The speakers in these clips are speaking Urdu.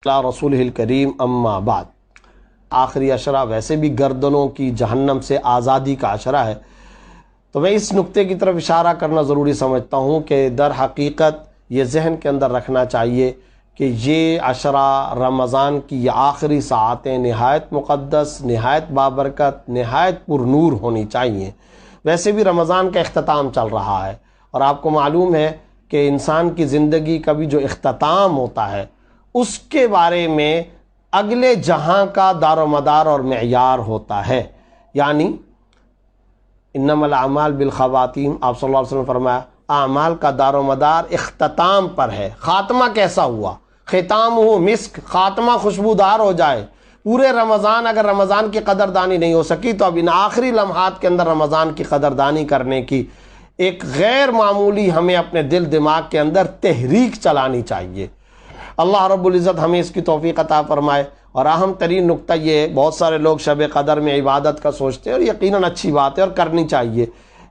رسول الکریم اما بعد، آخری عشرہ ویسے بھی گردنوں کی جہنم سے آزادی کا عشرہ ہے، تو میں اس نقطے کی طرف اشارہ کرنا ضروری سمجھتا ہوں کہ در حقیقت یہ ذہن کے اندر رکھنا چاہیے کہ یہ عشرہ رمضان کی یہ آخری ساعتیں نہایت مقدس، نہایت بابرکت، نہایت پر نور ہونی چاہیے۔ ویسے بھی رمضان کا اختتام چل رہا ہے، اور آپ کو معلوم ہے کہ انسان کی زندگی کا بھی جو اختتام ہوتا ہے اس کے بارے میں اگلے جہاں کا دار و مدار اور معیار ہوتا ہے، یعنی انما الاعمال بالخواتیم، آپ صلی اللہ علیہ وسلم نے فرمایا اعمال کا دار و مدار اختتام پر ہے۔ خاتمہ کیسا ہوا؟ ختام ہو مسک، خاتمہ خوشبودار ہو جائے۔ پورے رمضان اگر رمضان کی قدردانی نہیں ہو سکی تو اب ان آخری لمحات کے اندر رمضان کی قدردانی کرنے کی ایک غیر معمولی ہمیں اپنے دل دماغ کے اندر تحریک چلانی چاہیے۔ اللہ رب العزت ہمیں اس کی توفیق عطا فرمائے۔ اور اہم ترین نقطہ یہ، بہت سارے لوگ شب قدر میں عبادت کا سوچتے ہیں، اور یقیناً اچھی بات ہے اور کرنی چاہیے۔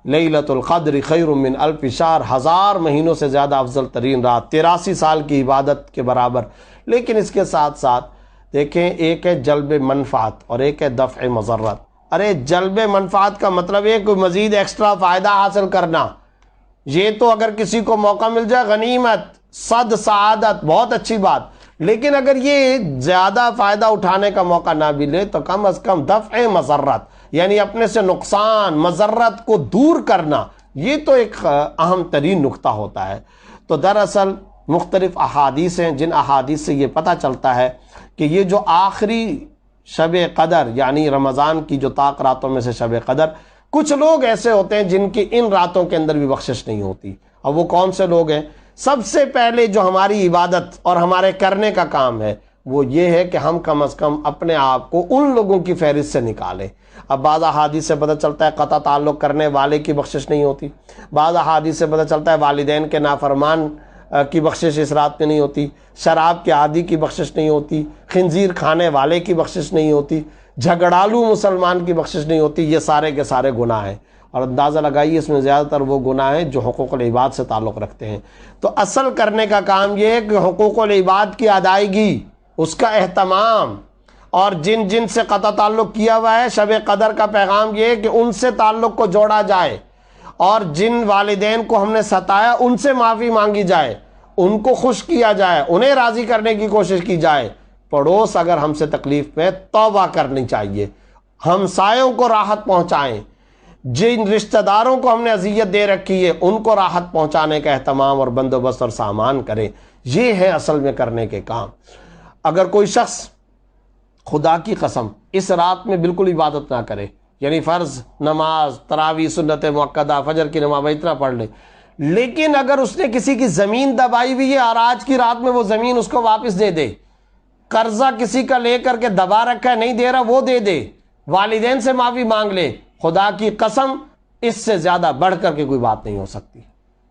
لیلۃ القدر خیر من الف شہر، 1000 مہینوں سے زیادہ افضل ترین رات، 83 سال کی عبادت کے برابر۔ لیکن اس کے ساتھ ساتھ دیکھیں، ایک ہے جلب منفعت اور ایک ہے دفع مضرت۔ ارے جلب منفعت کا مطلب ہے کوئی مزید ایکسٹرا فائدہ حاصل کرنا، یہ تو اگر کسی کو موقع مل جائے غنیمت، صد سعادت، بہت اچھی بات۔ لیکن اگر یہ زیادہ فائدہ اٹھانے کا موقع نہ ملے تو کم از کم دفع مضرت، یعنی اپنے سے نقصان مضرت کو دور کرنا، یہ تو ایک اہم ترین نقطہ ہوتا ہے۔ تو دراصل مختلف احادیث ہیں جن احادیث سے یہ پتہ چلتا ہے کہ یہ جو آخری شب قدر، یعنی رمضان کی جو طاق راتوں میں سے شب قدر، کچھ لوگ ایسے ہوتے ہیں جن کی ان راتوں کے اندر بھی بخشش نہیں ہوتی۔ اب وہ کون سے لوگ ہیں؟ سب سے پہلے جو ہماری عبادت اور ہمارے کرنے کا کام ہے وہ یہ ہے کہ ہم کم از کم اپنے آپ کو ان لوگوں کی فہرست سے نکالیں۔ اب بعض احادیث سے پتہ چلتا ہے قطع تعلق کرنے والے کی بخشش نہیں ہوتی، بعض احادیث سے پتہ چلتا ہے والدین کے نافرمان کی بخشش اس رات میں نہیں ہوتی، شراب کے عادی کی بخشش نہیں ہوتی، خنزیر کھانے والے کی بخشش نہیں ہوتی، جھگڑالو مسلمان کی بخشش نہیں ہوتی۔ یہ سارے کے سارے گناہ ہیں، اور اندازہ لگائیے اس میں زیادہ تر وہ گناہ ہیں جو حقوق العباد سے تعلق رکھتے ہیں۔ تو اصل کرنے کا کام یہ ہے کہ حقوق العباد کی ادائیگی، اس کا اہتمام، اور جن جن سے قطع تعلق کیا ہوا ہے، شب قدر کا پیغام یہ ہے کہ ان سے تعلق کو جوڑا جائے، اور جن والدین کو ہم نے ستایا ان سے معافی مانگی جائے، ان کو خوش کیا جائے، انہیں راضی کرنے کی کوشش کی جائے۔ پڑوس اگر ہم سے تکلیف میں، توبہ کرنی چاہیے، ہمسایوں کو راحت پہنچائیں، جن رشتہ داروں کو ہم نے اذیت دے رکھی ہے ان کو راحت پہنچانے کا اہتمام اور بندوبست اور سامان کریں۔ یہ ہے اصل میں کرنے کے کام۔ اگر کوئی شخص خدا کی قسم اس رات میں بالکل عبادت نہ کرے، یعنی فرض نماز، تراویح، سنت مؤکدہ، فجر کی نماز اتنا پڑھ لے، لیکن اگر اس نے کسی کی زمین دبائی ہوئی ہے اور آج کی رات میں وہ زمین اس کو واپس دے دے، قرضہ کسی کا لے کر کے دبا رکھا ہے نہیں دے رہا، وہ دے دے، والدین سے معافی مانگ لے، خدا کی قسم اس سے زیادہ بڑھ کر کے کوئی بات نہیں ہو سکتی۔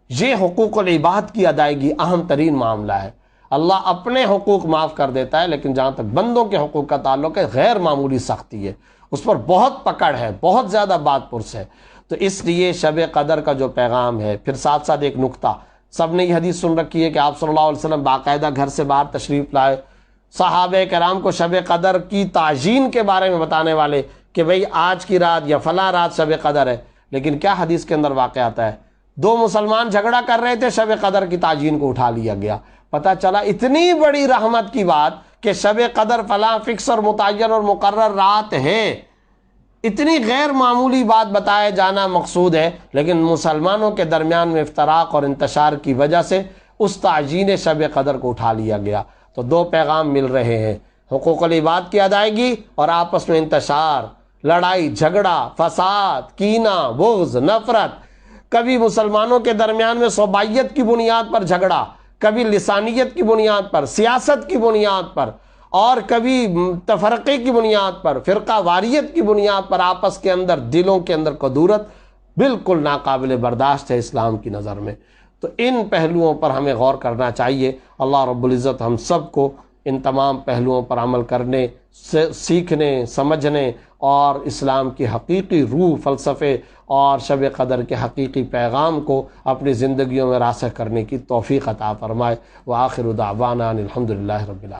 یہ حقوق العباد کی ادائیگی اہم ترین معاملہ ہے۔ اللہ اپنے حقوق معاف کر دیتا ہے، لیکن جہاں تک بندوں کے حقوق کا تعلق ہے غیر معمولی سختی ہے، اس پر بہت پکڑ ہے، بہت زیادہ بات پرس ہے۔ تو اس لیے شب قدر کا جو پیغام ہے، پھر ساتھ ساتھ ایک نقطہ، سب نے یہ حدیث سن رکھی ہے کہ آپ صلی اللہ علیہ وسلم باقاعدہ گھر سے باہر تشریف لائے، صحابہ کرام کو شب قدر کی تعیین کے بارے میں بتانے والے کہ بھئی آج کی رات یا فلاں رات شب قدر ہے۔ لیکن کیا حدیث کے اندر واقع آتا ہے؟ 2 مسلمان جھگڑا کر رہے تھے، شب قدر کی تعیین کو اٹھا لیا گیا۔ پتہ چلا اتنی بڑی رحمت کی بات کہ شب قدر فلاں فکس اور متعین اور مقرر رات ہے، اتنی غیر معمولی بات بتائے جانا مقصود ہے، لیکن مسلمانوں کے درمیان میں افتراق اور انتشار کی وجہ سے اس تعیین شب قدر کو اٹھا لیا گیا۔ تو 2 پیغام مل رہے ہیں، حقوق العباد کی ادائیگی اور آپس میں انتشار، لڑائی جھگڑا، فساد، کینہ، بغض، نفرت، کبھی مسلمانوں کے درمیان میں صوبائیت کی بنیاد پر جھگڑا، کبھی لسانیت کی بنیاد پر، سیاست کی بنیاد پر، اور کبھی تفرقے کی بنیاد پر، فرقہ واریت کی بنیاد پر آپس کے اندر، دلوں کے اندر کدورت بالکل ناقابل برداشت ہے اسلام کی نظر میں۔ تو ان پہلوؤں پر ہمیں غور کرنا چاہیے۔ اللہ رب العزت ہم سب کو ان تمام پہلوؤں پر عمل کرنے، سیکھنے، سمجھنے اور اسلام کی حقیقی روح، فلسفے اور شب قدر کے حقیقی پیغام کو اپنی زندگیوں میں راسخ کرنے کی توفیق عطا فرمائے۔ وآخر دعوانا الحمدللہ رب العالمین۔